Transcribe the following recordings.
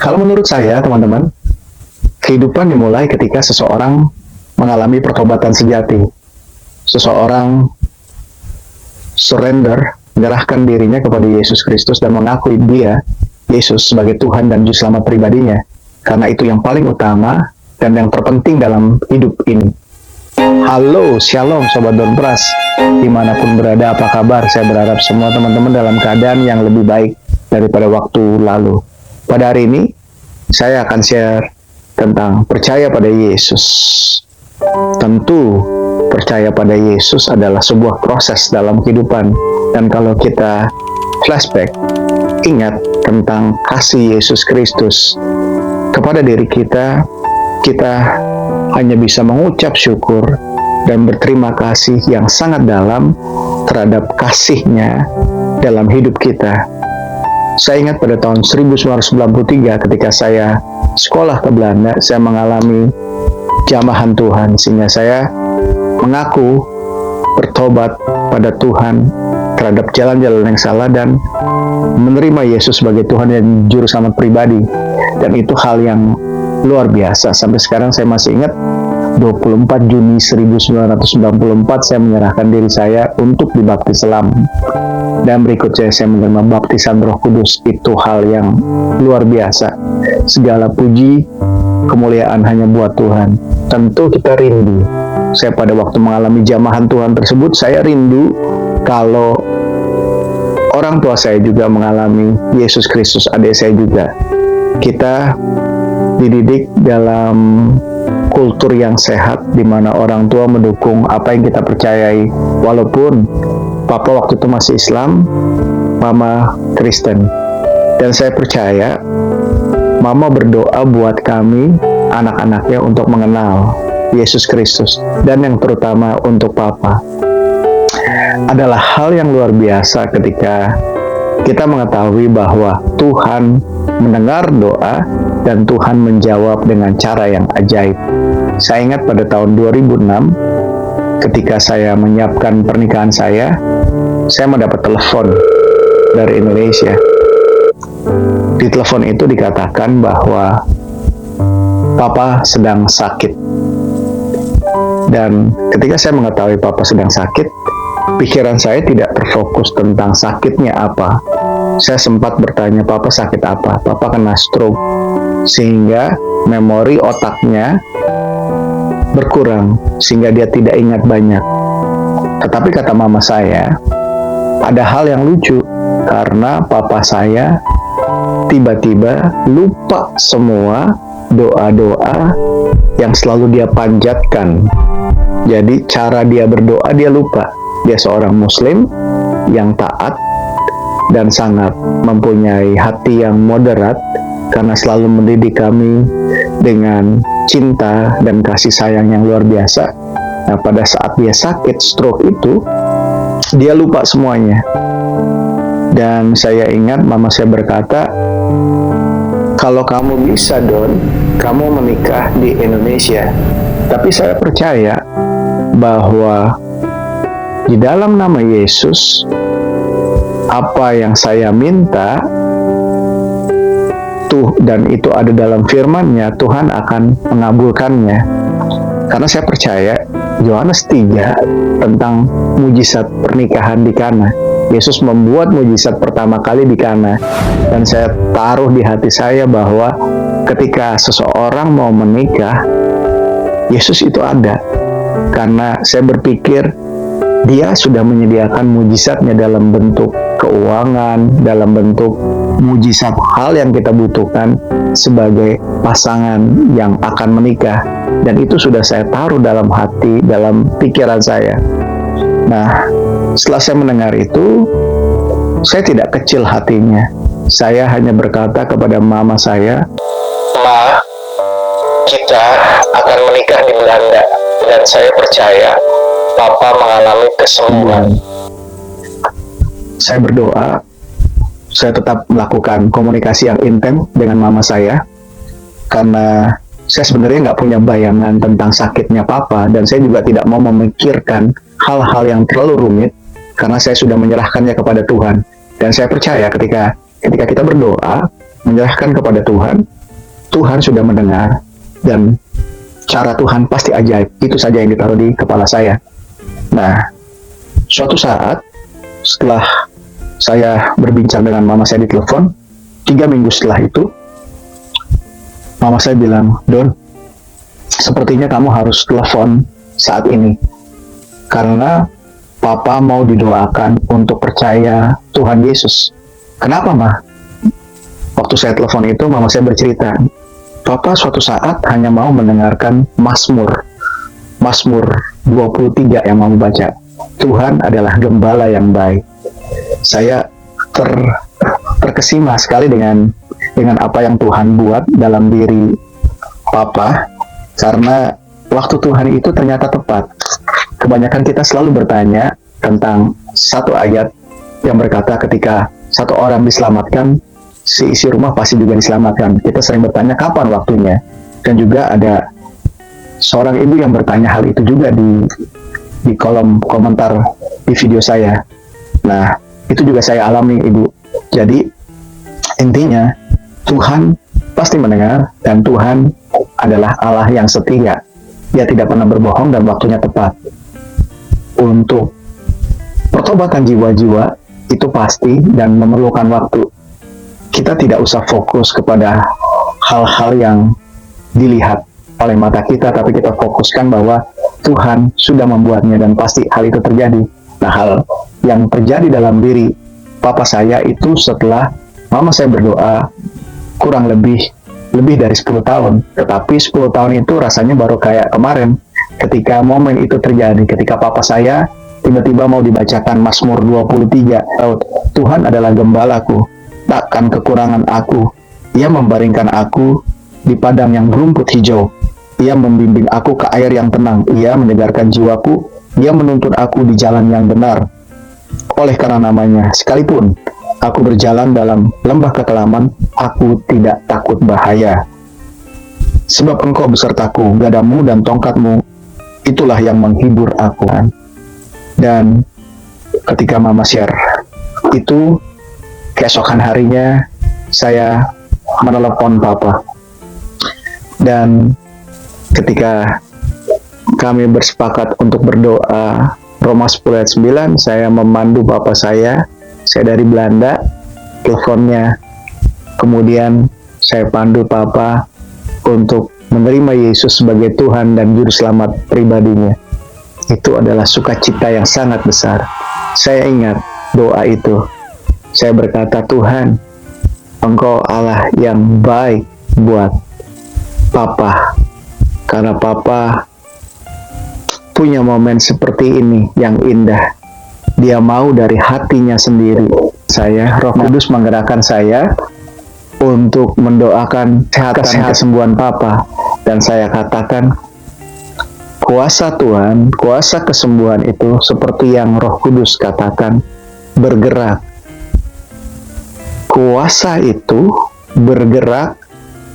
Kalau menurut saya, teman-teman, kehidupan dimulai ketika seseorang mengalami pertobatan sejati. Seseorang surrender, menyerahkan dirinya kepada Yesus Kristus dan mengakui dia, Yesus, sebagai Tuhan dan Juru Selamat pribadinya. Karena itu yang paling utama dan yang terpenting dalam hidup ini. Halo, shalom Sobat Donpras, dimanapun berada, apa kabar? Saya berharap semua teman-teman dalam keadaan yang lebih baik daripada waktu lalu. Pada hari ini, saya akan share tentang percaya pada Yesus. Tentu, percaya pada Yesus adalah sebuah proses dalam kehidupan. Dan kalau kita flashback, ingat tentang kasih Yesus Kristus kepada diri kita, kita hanya bisa mengucap syukur dan berterima kasih yang sangat dalam terhadap kasih-Nya dalam hidup kita. Saya ingat pada tahun 1993 ketika saya sekolah ke Belanda, saya mengalami jamahan Tuhan, sehingga saya mengaku bertobat pada Tuhan terhadap jalan-jalan yang salah dan menerima Yesus sebagai Tuhan dan Juru Selamat pribadi. Dan itu hal yang luar biasa. Sampai sekarang saya masih ingat 24 Juni 1994 saya menyerahkan diri saya untuk dibaptis selam. Dan berikutnya saya menerima baptisan Roh Kudus. Itu hal yang luar biasa. Segala puji, kemuliaan hanya buat Tuhan. Tentu kita rindu. Saya pada waktu mengalami jamahan Tuhan tersebut, saya rindu kalau orang tua saya juga mengalami Yesus Kristus, adik saya juga. Kita dididik dalam kultur yang sehat, di mana orang tua mendukung apa yang kita percayai. Walaupun papa waktu itu masih Islam, mama Kristen. Dan saya percaya mama berdoa buat kami, anak-anaknya, untuk mengenal Yesus Kristus. Dan yang terutama untuk papa. Adalah hal yang luar biasa ketika kita mengetahui bahwa Tuhan mendengar doa dan Tuhan menjawab dengan cara yang ajaib. Saya ingat pada tahun 2006 ketika saya menyiapkan pernikahan saya mendapat telepon dari Indonesia. Di telepon itu dikatakan bahwa papa sedang sakit. Dan ketika saya mengetahui papa sedang sakit, pikiran saya tidak terfokus tentang sakitnya apa. Saya sempat bertanya, papa sakit apa? Papa kena stroke, sehingga memori otaknya berkurang, sehingga dia tidak ingat banyak. Tetapi kata mama saya, ada hal yang lucu, karena papa saya tiba-tiba lupa semua doa-doa yang selalu dia panjatkan. Jadi cara dia berdoa dia lupa. Dia seorang Muslim yang taat dan sangat mempunyai hati yang moderat karena selalu mendidik kami dengan cinta dan kasih sayang yang luar biasa. Nah, pada saat dia sakit stroke itu, dia lupa semuanya. Dan saya ingat mama saya berkata, kalau kamu bisa, Don, kamu menikah di Indonesia. Tapi saya percaya bahwa di dalam nama Yesus, apa yang saya minta, dan itu ada dalam firman-Nya, Tuhan akan mengabulkannya. Karena saya percaya, Yohanes 3 tentang mujizat pernikahan di Kana. Yesus membuat mujizat pertama kali di Kana. Dan saya taruh di hati saya bahwa ketika seseorang mau menikah, Yesus itu ada. Karena saya berpikir, Dia sudah menyediakan mujizatnya dalam bentuk keuangan, dalam bentuk mujizat hal yang kita butuhkan sebagai pasangan yang akan menikah. Dan itu sudah saya taruh dalam hati, dalam pikiran saya. Nah, setelah saya mendengar itu, saya tidak kecil hatinya. Saya hanya berkata kepada mama saya, Ma, kita akan menikah di Belanda. Dan saya percaya Papa mengalami kesembuhan. Saya berdoa, saya tetap melakukan komunikasi yang intens dengan mama saya, karena saya sebenarnya nggak punya bayangan tentang sakitnya Papa, dan saya juga tidak mau memikirkan hal-hal yang terlalu rumit, karena saya sudah menyerahkannya kepada Tuhan. Dan saya percaya ketika kita berdoa, menyerahkan kepada Tuhan, Tuhan sudah mendengar, dan cara Tuhan pasti ajaib. Itu saja yang ditaruh di kepala saya. Nah, suatu saat setelah saya berbincang dengan mama saya di telepon, 3 minggu setelah itu, mama saya bilang, "Don, sepertinya kamu harus telepon saat ini, karena Papa mau didoakan untuk percaya Tuhan Yesus." "Kenapa, Ma?" Waktu saya telepon itu, mama saya bercerita, "Papa suatu saat hanya mau mendengarkan Mazmur 23 yang mau baca. Tuhan adalah gembala yang baik." Saya terkesima sekali dengan apa yang Tuhan buat dalam diri Papa, karena waktu Tuhan itu ternyata tepat. Kebanyakan kita selalu bertanya tentang satu ayat yang berkata ketika satu orang diselamatkan, si isi rumah pasti juga diselamatkan. Kita sering bertanya kapan waktunya. Dan juga ada seorang ibu yang bertanya hal itu juga di kolom komentar di video saya. Nah, itu juga saya alami, Ibu. Jadi, intinya, Tuhan pasti mendengar, dan Tuhan adalah Allah yang setia. Dia tidak pernah berbohong dan waktunya tepat. Untuk pertobatan jiwa-jiwa, itu pasti dan memerlukan waktu. Kita tidak usah fokus kepada hal-hal yang dilihat oleh mata kita, tapi kita fokuskan bahwa Tuhan sudah membuatnya dan pasti hal itu terjadi. Nah, hal yang terjadi dalam diri papa saya itu setelah mama saya berdoa kurang lebih dari 10 tahun. Tetapi 10 tahun itu rasanya baru kayak kemarin ketika momen itu terjadi, ketika papa saya tiba-tiba mau dibacakan Mazmur 23. Tuhan adalah gembalaku, takkan kekurangan aku. Ia membaringkan aku di padang yang berumput hijau. Ia membimbing aku ke air yang tenang. Ia menyegarkan jiwaku. Ia menuntun aku di jalan yang benar oleh karena namanya. Sekalipun aku berjalan dalam lembah kekelaman, aku tidak takut bahaya. Sebab Engkau besertaku, gadamu dan tongkatmu, itulah yang menghibur aku. Dan ketika mama share itu, keesokan harinya saya menelepon papa. Dan ketika kami bersepakat untuk berdoa Roma 10 ayat 9, saya memandu papa saya dari Belanda, teleponnya. Kemudian saya pandu papa untuk menerima Yesus sebagai Tuhan dan Juru Selamat pribadinya. Itu adalah sukacita yang sangat besar. Saya ingat doa itu. Saya berkata, Tuhan, Engkau Allah yang baik buat papa. Karena papa punya momen seperti ini yang indah. Dia mau dari hatinya sendiri. Roh Kudus menggerakkan saya untuk mendoakan kesembuhan papa. Dan saya katakan, kuasa Tuhan, kuasa kesembuhan itu seperti yang Roh Kudus katakan, bergerak. Kuasa itu bergerak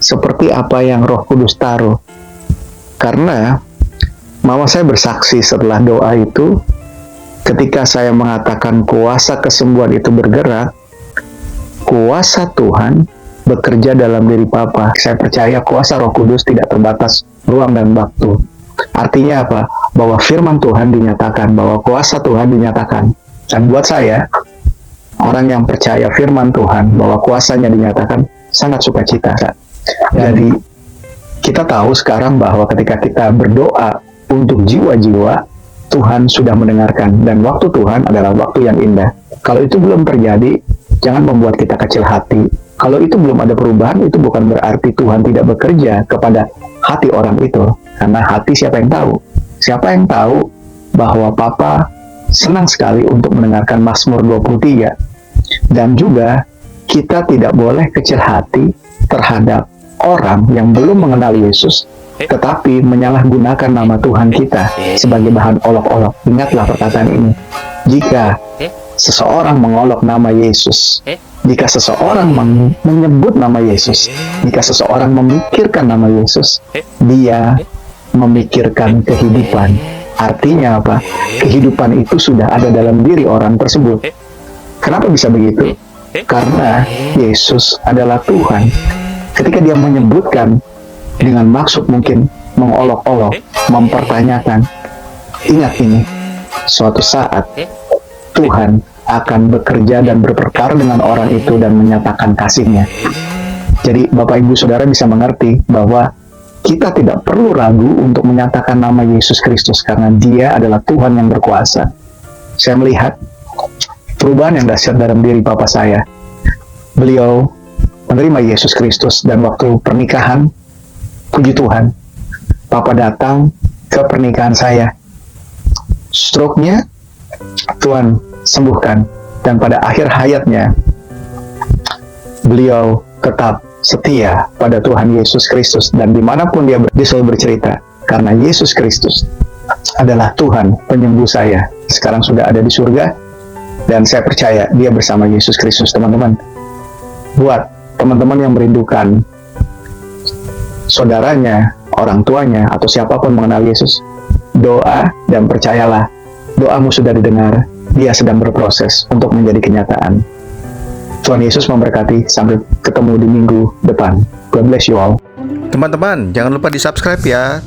seperti apa yang Roh Kudus taruh. Karena mama saya bersaksi setelah doa itu, ketika saya mengatakan kuasa kesembuhan itu bergerak, kuasa Tuhan bekerja dalam diri papa. Saya percaya kuasa Roh Kudus tidak terbatas ruang dan waktu. Artinya apa? Bahwa firman Tuhan dinyatakan, bahwa kuasa Tuhan dinyatakan. Dan buat saya, orang yang percaya firman Tuhan, bahwa kuasanya dinyatakan, sangat sukacita. Jadi, kita tahu sekarang bahwa ketika kita berdoa untuk jiwa-jiwa, Tuhan sudah mendengarkan. Dan waktu Tuhan adalah waktu yang indah. Kalau itu belum terjadi, jangan membuat kita kecil hati. Kalau itu belum ada perubahan, itu bukan berarti Tuhan tidak bekerja kepada hati orang itu. Karena hati siapa yang tahu? Siapa yang tahu bahwa Papa senang sekali untuk mendengarkan Mazmur 23. Dan juga kita tidak boleh kecil hati terhadap orang yang belum mengenal Yesus, tetapi menyalahgunakan nama Tuhan kita sebagai bahan olok-olok. Ingatlah perkataan ini. Jika seseorang mengolok nama Yesus, jika seseorang menyebut nama Yesus, jika seseorang memikirkan nama Yesus, dia memikirkan kehidupan. Artinya apa? Kehidupan itu sudah ada dalam diri orang tersebut. Kenapa bisa begitu? karena Yesus adalah Tuhan. Ketika dia menyebutkan dengan maksud mungkin mengolok-olok, mempertanyakan, ingat ini, suatu saat Tuhan akan bekerja dan berperkara dengan orang itu dan menyatakan kasih-Nya. Jadi Bapak Ibu Saudara bisa mengerti bahwa kita tidak perlu ragu untuk menyatakan nama Yesus Kristus karena Dia adalah Tuhan yang berkuasa. Saya melihat perubahan yang dahsyat dalam diri Papa saya. Beliau menerima Yesus Kristus dan waktu pernikahan, puji Tuhan, Papa datang ke pernikahan saya. Stroke-nya Tuhan sembuhkan, dan pada akhir hayatnya beliau tetap setia pada Tuhan Yesus Kristus, dan dimanapun dia selalu bercerita karena Yesus Kristus adalah Tuhan penyembuh saya. Sekarang sudah ada di surga dan saya percaya dia bersama Yesus Kristus. Teman-teman, buat teman-teman yang merindukan saudaranya, orang tuanya, atau siapapun mengenal Yesus, doa dan percayalah, doamu sudah didengar. Dia sedang berproses untuk menjadi kenyataan. Tuhan Yesus memberkati. Sampai ketemu di minggu depan. God bless you all. Teman-teman, jangan lupa di subscribe ya.